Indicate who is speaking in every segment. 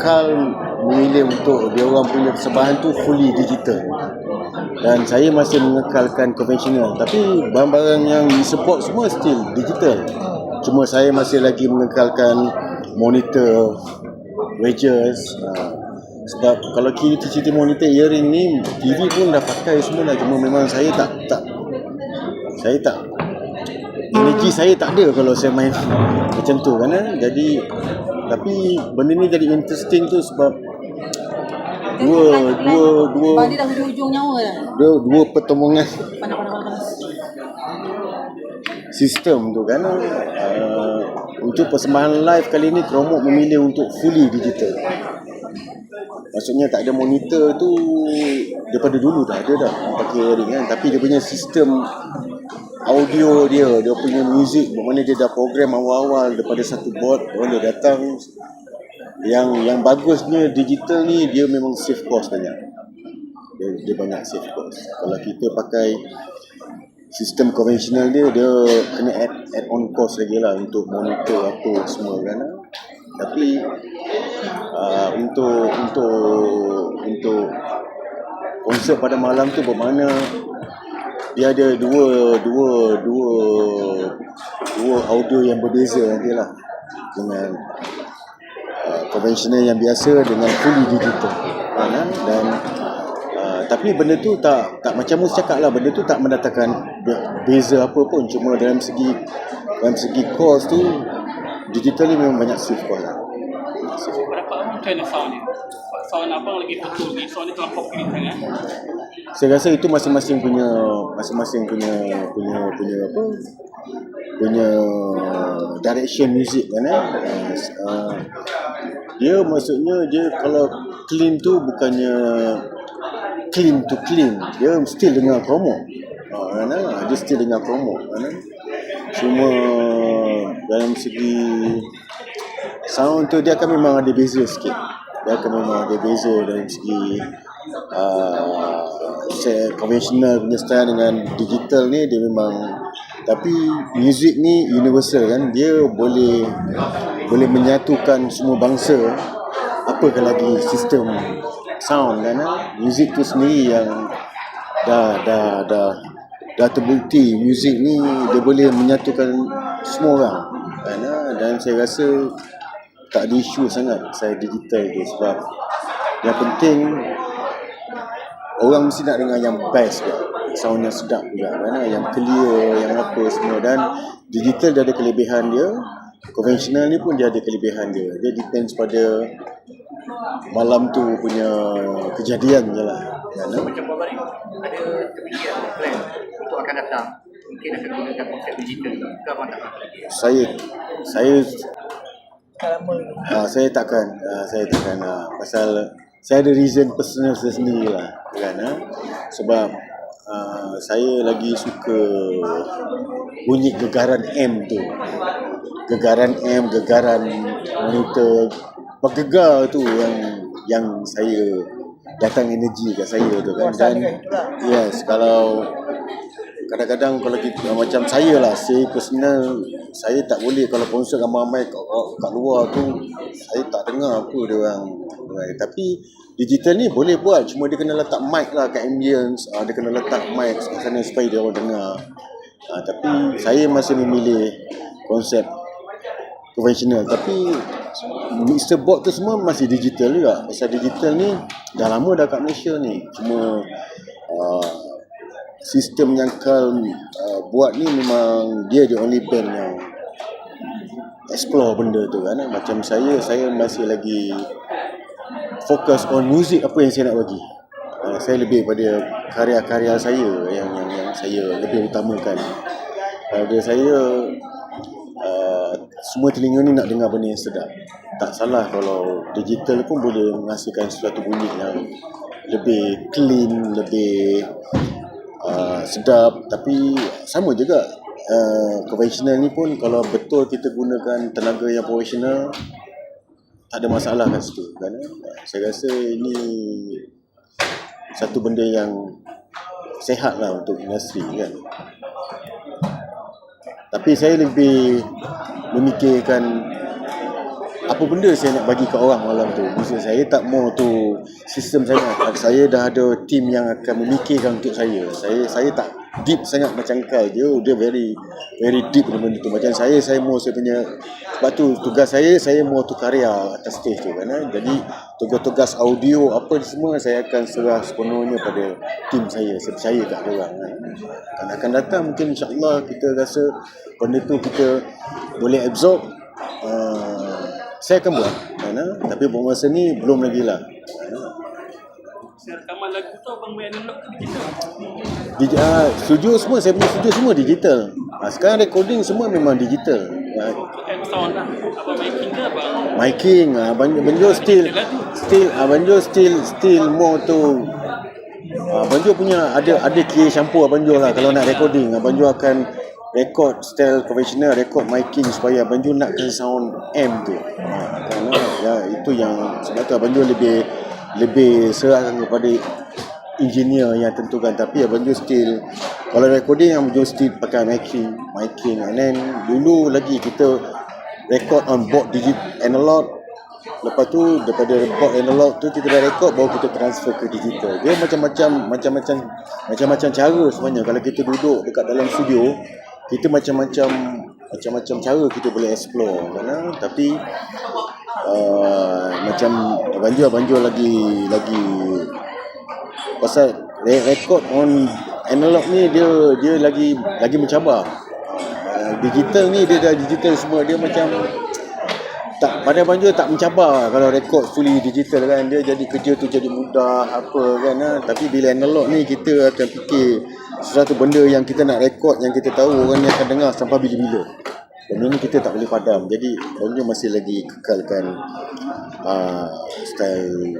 Speaker 1: Carl memilih untuk dia orang punya persembahan tu fully digital, dan saya masih mengekalkan konvensional, tapi barang-barang yang di-support semua still digital. Cuma saya masih lagi mengekalkan monitor, wedges, sebab kalau kita monitor earring ni, TV pun dah pakai semua dah. Cuma memang saya tak energi saya tak ada kalau saya main macam tu kan. Jadi tapi benda ni jadi interesting tu sebab dua
Speaker 2: dia dah hujung nyawa dah.
Speaker 1: Dua pertemuan
Speaker 2: Panas.
Speaker 1: sistem tu kan. Untuk persembahan live kali ni Chromebook memilih untuk fully digital. Maksudnya tak ada monitor tu daripada dulu dah ada dah pakai earring kan, tapi dia punya sistem audio dia punya music, mana dia dah program awal-awal daripada satu board, orang dia datang. Yang bagusnya digital ni dia memang save cost banyak. Dia banyak save cost. Kalau kita pakai sistem konvensional dia kena add on cost lagi lah untuk monitor apa semua kan. Tapi untuk konsert pada malam tu bermakna dia ada dua audio yang berbeza nanti lah, dengan konvensional yang biasa dengan fully digital dan tapi benda tu tak macam Mus cakap lah, benda tu tak mendatangkan beza apa pun. Cuma dalam segi cost tu digital ni memang banyak save cost lah.
Speaker 3: Berapa macam mana sound ni? Sound abang lagi betul ni, sound ni terlampau clean sangat.
Speaker 1: Saya rasa itu masing-masing punya direction music kan. Dia maksudnya dia kalau clean tu bukannya clean to clean, dia still dengar promo. Dia still dengar promo kan. Cuma dalam segi sound tu dia akan memang ada beza sikit. Dia akan memang ada beza dari segi konvensional punya style dengan digital ni dia memang. Tapi music ni universal kan, dia boleh menyatukan semua bangsa. Apakah lagi sistem sound kan. Music tu sendiri yang dah terbukti, music ni dia boleh menyatukan semua orang kan. Dan saya rasa tak ada isu sangat saya digital tu, sebab yang penting orang mesti nak dengar yang best kan, sound yang sedap juga kan, yang clear, yang apa semua. Dan digital dia ada kelebihan dia, konvensional ni pun dia ada kelebihan dia. Dia depends pada malam tu punya kejadian je lah kan?
Speaker 4: Macam Bapak ni ada terfikir plan untuk akan datang, mungkin akan gunakan konsep digital ke abang tak nak?
Speaker 1: Saya takkan pasal saya ada reason personal saya sendiri lah kan. Sebab saya lagi suka bunyi gegaran M tu, gegaran monitor bergegar tu yang saya datang energi kat saya tu kan. Dan yes, kalau kadang-kadang kalau kita macam saya personal, saya tak boleh kalau konsert ramai-ramai kat luar tu, saya tak dengar apa dia orang. Tapi digital ni boleh buat, cuma dia kena letak mic lah kat ambience, dia kena letak mic kat sana supaya dia orang dengar. Tapi saya masih memilih konsep konvensional. Tapi mixer board tu semua masih digital juga. Pasal digital ni dah lama dah kat Malaysia ni. Cuma sistem yang Carl buat ni memang dia the only band yang explore benda tu kan. Macam saya masih lagi fokus on music, apa yang saya nak bagi. Saya lebih pada karya-karya saya yang saya lebih utamakan. Pada saya semua telinga ni nak dengar benda yang sedap. Tak salah kalau digital pun boleh menghasilkan suatu bunyi yang lebih clean, lebih sedap. Tapi sama juga konvensional ni pun kalau betul kita gunakan tenaga yang profesional, tak ada masalah kat situ kan. Saya rasa ini satu benda yang sehat lah untuk industri kan. Tapi saya lebih memikirkan apa benda saya nak bagi kat orang malam tu. Maksud saya tak mau tu sistem sangat. Saya dah ada team yang akan memikirkan untuk saya. Saya tak deep sangat macam Kal. Dia very deep benda tu. Macam saya mau saya punya, sebab tu tugas saya mau tu karya atas stage tu kan. Jadi tugas-tugas audio apa semua saya akan serah sepenuhnya pada team saya. Saya percaya kat dia orang kan. Dan akan datang mungkin insya-Allah kita rasa benda tu kita boleh absorb. Saya akan buat kan? Tapi buat masa ni belum lagi lah.
Speaker 3: Rekaman lagu tu abang main analog ke digital?
Speaker 1: Studio semua, saya punya studio semua digital. Sekarang recording semua memang digital.
Speaker 3: Sound lah. Abang making ke abang?
Speaker 1: Miking, Banjo still more tu. Banjo punya ada key shampoo Banjo lah kalau nak recording. Banjo akan record style conventional, record miking supaya Banjo nakkan sound M tu. Kerana ya itu yang sebab tu Banjo lebih serahkan kepada engineer yang tentukan. Tapi Banjo still kalau recording Banjo still pakai miking. And then dulu lagi kita record on board analog. Lepas tu daripada board analog tu kita dah record, baru kita transfer ke digital. Dia macam-macam cara sebenarnya. Kalau kita duduk dekat dalam studio, kita macam-macam cara kita boleh explore kan. Tapi macam Banjo lagi pasal record on analog ni dia lagi mencabar. Digital ni dia dah digital semua, dia macam tak, pada Banjo tak mencabar kalau rekod fully digital kan. Dia jadi kerja tu jadi mudah apa kan. Tapi bila analog ni kita akan fikir sesuatu benda yang kita nak rekod, yang kita tahu orang ni akan dengar sampai bila-bila. Benda ni kita tak boleh padam. Jadi Banjo masih lagi kekalkan style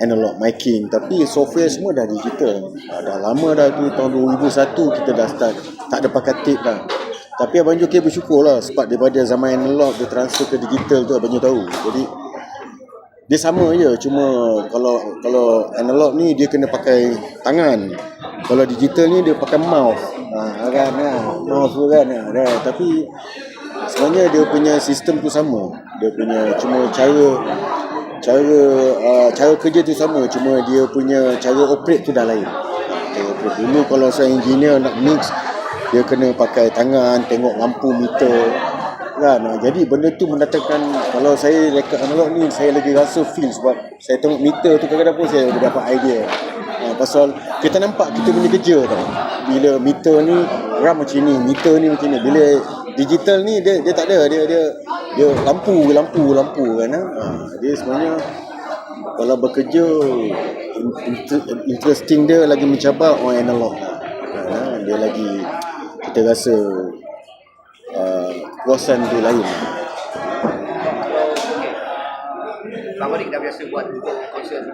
Speaker 1: analog miking. Tapi software semua dah digital. Dah lama dah tu, tahun 2001 kita dah start. Tak ada pakai tape dah. Tapi Abang Jo bersyukur lah sebab daripada zaman analog dia transfer ke digital tu Abang Jo tahu. Jadi dia sama je, cuma kalau analog ni dia kena pakai tangan. Kalau digital ni dia pakai mouse. Mouse tu kan. Tapi sebenarnya dia punya sistem tu sama. Dia punya cuma cara kerja tu sama, cuma dia punya cara operate tu dah lain. Dulu kalau saya engineer nak mix, dia kena pakai tangan, tengok lampu meter kan. Jadi benda tu mendatangkan, kalau saya rekod analog ni saya lagi rasa feel sebab saya tengok meter tu kadang-kadang pun saya dapat idea. Pasal kita nampak kita punya kerja tau. Bila meter ni ram macam ni, meter ni macam ni. Bila digital ni dia tak ada, dia lampu kan. Dia sebenarnya kalau bekerja interesting dia lagi mencabar orang analog lah. Dia lagi kita rasa kepuasan dia lain.
Speaker 4: Bang Barik dah biasa buat konsert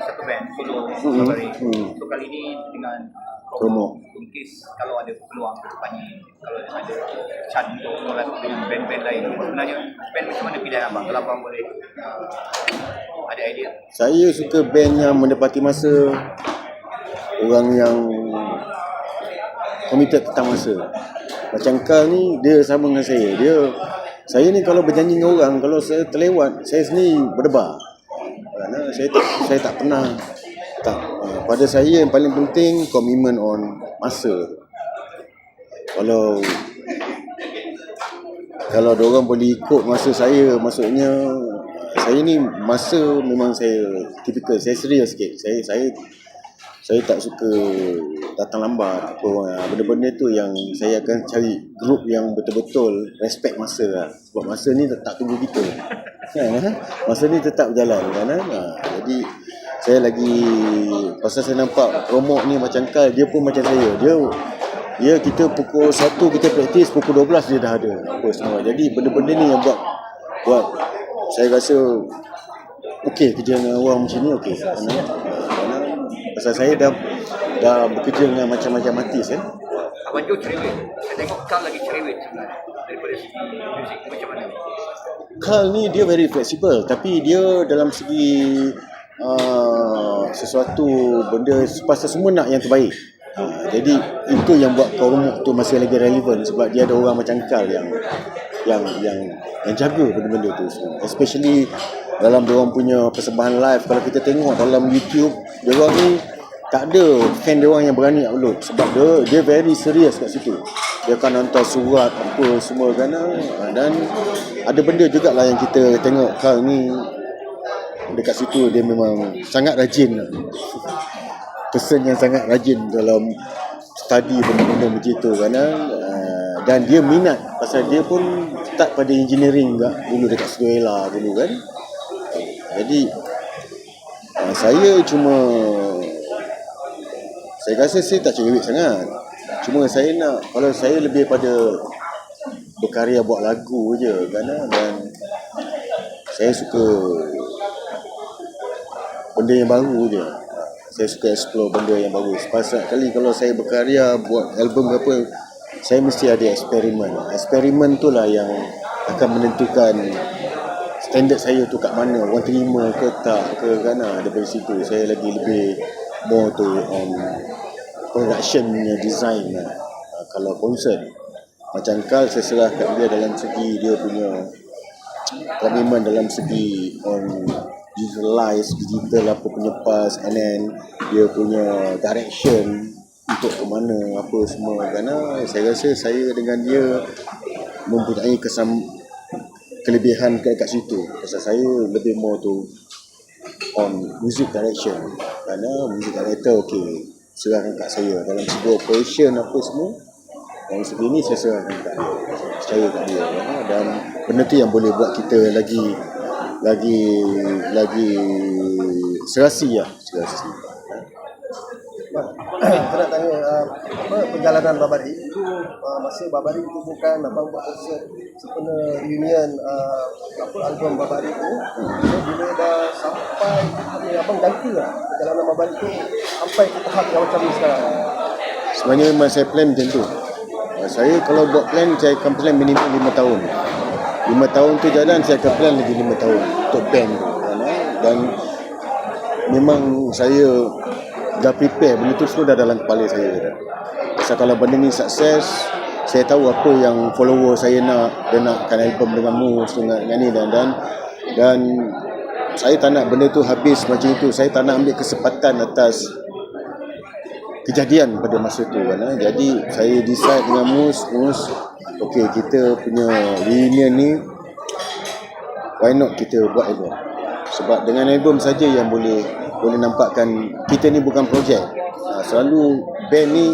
Speaker 4: satu band solo Bang Barik. So kali ni dengan promo mungkis kalau ada peluang kedepannya, kalau ada chance untuk collab dengan band-band lain, sebenarnya band macam mana pilihan abang? Kalau abang boleh ada idea.
Speaker 1: Saya suka band yang menepati masa, orang yang committed tentang masa. Macam Kal ni dia sama dengan saya ni kalau berjanji dengan orang, kalau saya terlewat, saya sendiri berdebar. Kerana saya tak pernah pada saya yang paling penting komitmen on masa. Kalau ada orang boleh ikut masa saya, maksudnya saya ni masa memang saya tipikal, saya serius sikit. Saya tak suka datang lambat apa orang. Benda-benda tu yang saya akan cari grup yang betul-betul respect masa lah. Sebab masa ni tak tunggu kita kan? Masa ni tetap berjalan kan? Jadi saya lagi, pasal saya nampak promote ni macam Kal, dia pun macam saya. Dia kita pukul 1 kita praktis, pukul 12 dia dah ada apa semua. Jadi benda-benda ni yang buat saya rasa okey kerja dengan orang macam ni okey. Pasal saya dah bekerja dengan macam-macam artis kan.
Speaker 4: Abang Jo cerewet. Saya tengok Kal lagi cerewet sebenarnya daripada segi muzik. Macam mana?
Speaker 1: Kal ni dia very flexible, tapi dia dalam segi sesuatu benda pasal semua nak yang terbaik. Jadi itu yang buat Kau Remuk tu masih lagi relevan, sebab dia ada orang macam Kal yang yang jaga benda-benda tu semua. Especially dalam diorang punya persembahan live, kalau kita tengok dalam YouTube, diorang ni tak ada fan diorang yang berani upload sebab dia very serious kat situ. Dia akan hantar surat apa semua kan, dan ada benda jugalah yang kita tengok Carl ni dekat situ, dia memang sangat rajin lah. Person yang sangat rajin dalam study benda-benda macam tu kan, dan dia minat pasal dia pun start pada engineering juga dulu dekat Suela dulu kan. Jadi saya rasa saya tak cerewet sangat. Cuma saya nak, kalau saya lebih pada berkarya buat lagu je kan, dan saya suka benda yang baru je. Saya suka explore benda yang baru. Pasal kali kalau saya berkarya buat album apa, saya mesti ada eksperimen. Eksperimen tu lah yang akan menentukan standard saya tu kat mana, orang terima ke tak ke kan. Daripada situ saya lagi lebih more to production punya design lah. Kalau konsert macam Carl, saya serah kat dia dalam segi dia punya komitmen dalam segi on digital apa punya pas, and then dia punya direction untuk ke mana apa semua. Kerana saya rasa saya dengan dia mempunyai kelebihan kat situ. Pasal saya lebih more tu on music direction. Kerana music director serahkan kat saya dalam segi operation apa semua. Dalam segi ni saya serahkan kat dia, percaya kat dia. Dan benda tu yang boleh buat kita lagi serasi lah, serasi.
Speaker 5: Saya nak tanya perjalanan Babari itu, masa Babari ditubuhkan, abang buat konsert sempena reunion album Babari itu, bila dah sampai abang ganti lah perjalanan Babari itu sampai ke tahap yang macam ni sekarang.
Speaker 1: Sebenarnya memang saya plan macam tu. Saya kalau buat plan, saya akan plan minimum 5 tahun. 5 tahun tu jalan, saya akan plan lagi 5 tahun untuk band tu. Dan memang saya dah prepare, benda tu semua dah dalam kepala saya dah. Pasal kalau benda ni sukses, saya tahu apa yang follower saya nak. Dia nakkan album dengan Mus, dengan ni dan saya tak nak benda tu habis macam itu. Saya tak nak ambil kesempatan atas kejadian pada masa tu kan. Jadi saya decide dengan Mus, okey, kita punya reunion ni, why not kita buat album. Sebab dengan album saja yang boleh nampakkan kita ni bukan projek. Selalu band ni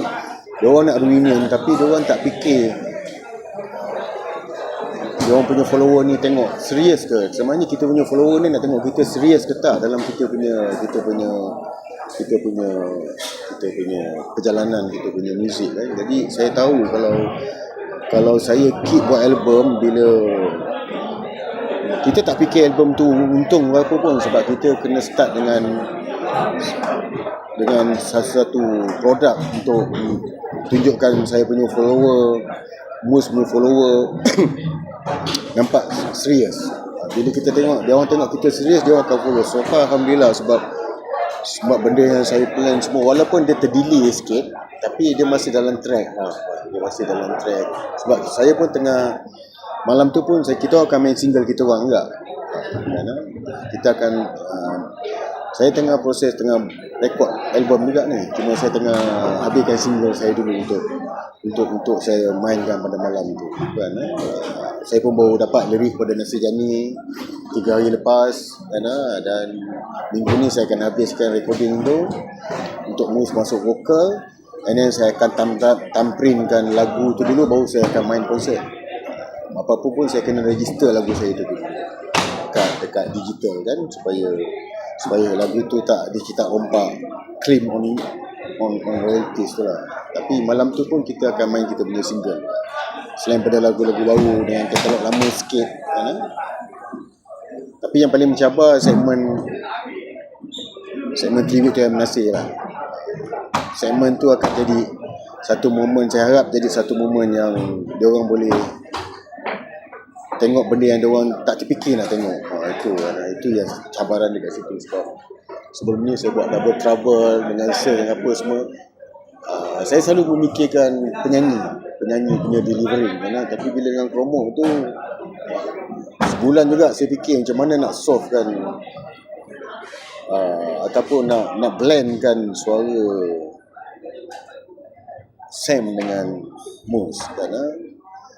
Speaker 1: diorang nak reunion tapi diorang tak fikir diorang punya follower ni tengok serius ke. Sebenarnya kita punya follower ni nak tengok kita serius ke tak dalam kita punya perjalanan, kita punya muzik kan. Jadi saya tahu kalau saya keep buat album, bila kita tak fikir album tu untung berapa pun, sebab kita kena start dengan satu produk untuk tunjukkan saya punya follower, Mus punya follower nampak serius. Bila kita tengok, dia orang tengok kita serius, dia orang akan follow. So far alhamdulillah, sebab benda yang saya plan semua, walaupun dia terdelay sikit, tapi dia masih dalam track. Dia masih dalam track. Sebab saya pun tengah, malam tu pun kita akan main single kita orang enggak. Kita akan saya tengah proses, tengah rekod album juga ni. Cuma saya tengah habiskan single saya dulu untuk saya mainkan pada malam tu kan. Saya pun baru dapat lirik pada Nasir Jani 3 hari lepas kan, dan minggu ni saya akan habiskan recording tu untuk Mus masuk vokal, and then saya akan tamprinkan lagu tu dulu, baru saya akan main konsert. Apa-apa pun saya kena register lagu saya tu dulu dekat digital kan, supaya lagu tu tak kita rompak claim on royalties tu lah. Tapi malam tu pun kita akan main kita punya single, selain pada lagu-lagu baru dengan katalog lama sikit kan. Tapi yang paling mencabar segmen tribute to M. Nasir lah. Segmen tu akan jadi satu momen, saya harap jadi satu momen yang diorang boleh tengok benda yang diorang tak terfikir nak tengok. Itu yang cabaran dekat situ. Sebab sebelum ni saya buat Double Trouble dengan Sir dan apa semua, saya selalu memikirkan penyanyi. penyanyi punya delivery kan. Tapi bila dengan Kromo tu sebulan juga saya fikir macam mana nak solve kan ataupun nak blendkan suara Sam dengan Mus kan.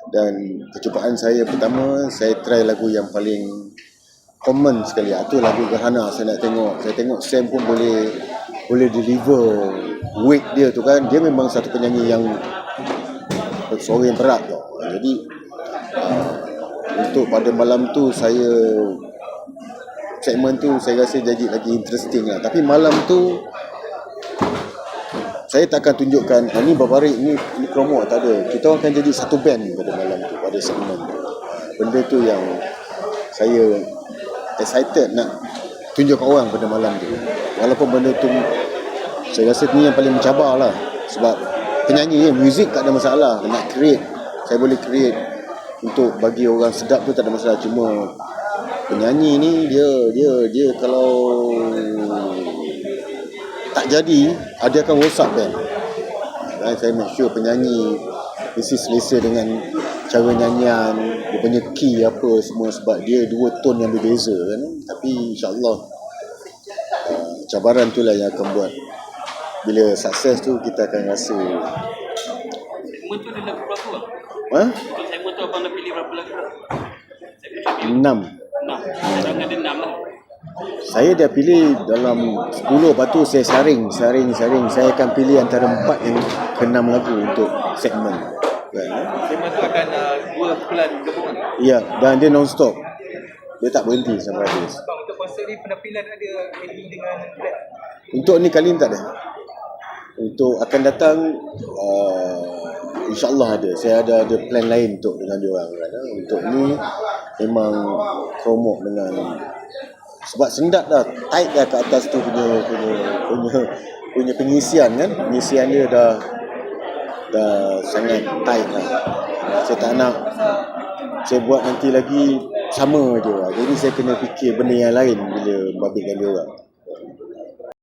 Speaker 1: Dan percubaan saya pertama, saya try lagu yang paling common sekali. Itu lagu Gerhana saya nak tengok. Saya tengok Sam pun boleh deliver weight dia tu kan. Dia memang satu penyanyi yang suara yang berat tau. Jadi untuk pada malam tu segmen tu saya rasa jadi lagi interesting lah. Tapi malam tu saya takkan tunjukkan ni Babarik, ni Kromo, tak ada. Kita akan jadi satu band pada malam tu, pada segmen tu. Benda tu yang saya excited nak tunjuk ke orang pada malam tu. Walaupun benda tu saya rasa ni yang paling mencabar lah. Sebab penyanyi, muzik tak ada masalah. Nak create, saya boleh create untuk bagi orang sedap tu tak ada masalah. Cuma penyanyi ni dia kalau tak jadi, dia akan rosak band. Saya make sure penyanyi mesti selesa dengan cara nyanyian, dia punya key apa semua, sebab dia dua tone yang berbeza kan. Tapi insyaAllah cabaran tu lah yang akan buat bila sukses tu kita akan rasa.
Speaker 3: Segmen tu ada lagu berapa? Untuk segmen tu abang dah pilih berapa lagu?
Speaker 1: 6.
Speaker 3: Jangan ada 6 lah.
Speaker 1: Saya dah pilih dalam 10, lepas tu saya saring. Saya akan pilih antara 4 yang ke 6 lagu untuk segmen.
Speaker 4: Segmen tu akan 2 bulan gabungan.
Speaker 1: Ya, dan dia non-stop. Dia tak berhenti sampai habis.
Speaker 4: Untuk konsert ni penampilan ada edit dengan rap.
Speaker 1: Untuk ni kali ni tak ada. Untuk akan datang insyaAllah ada. Saya ada plan lain untuk dengan dia orang kan. Untuk ni memang Kromo dengan, sebab sendat dah, tight dah ke atas tu punya pengisian kan. Pengisian dia dah sangat tight lah. Saya tak nak saya buat nanti lagi sama je lah. Jadi saya kena fikir benda yang lain bila membabitkan dia orang.